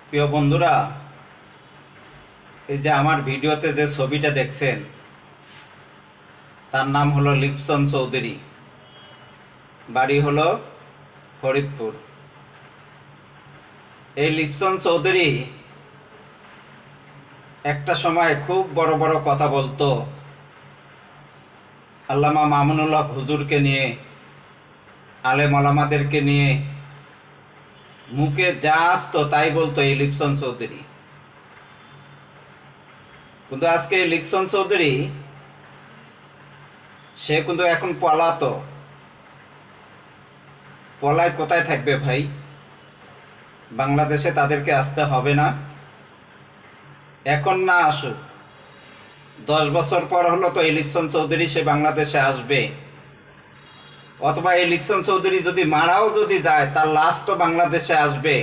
প্রিয় বন্ধুরা, এই যে আমার ভিডিওতে যে ছবিটা দেখছেন তার নাম হলো লিপসন চৌধুরী। বাড়ি হলো ফরিদপুর। এই লিপসন চৌধুরী একটা সময় খুব বড় বড় কথা বলতো, আল্লামা মামুনুল হক হুজুরকে নিয়ে, আলেম ওলামাদেরকে নিয়ে মুখে যা আসতো তাই বলতো এই লিপসন চৌধুরী। কিন্তু আজকে এই লিপসন চৌধুরী সে কিন্তু এখন পলাতো। পলায় কোথায় থাকবে ভাই? বাংলাদেশে তাদেরকে আসতে হবে না? এখন না আসুক, 10 বছর পর হলো তো ইলেকশন চৌধুরী সে বাংলাদেশে আসবে। অথবা ইলেকশন চৌধুরী যদি মারাও যদি যায়, তার লাশ তো বাংলাদেশে আসবে।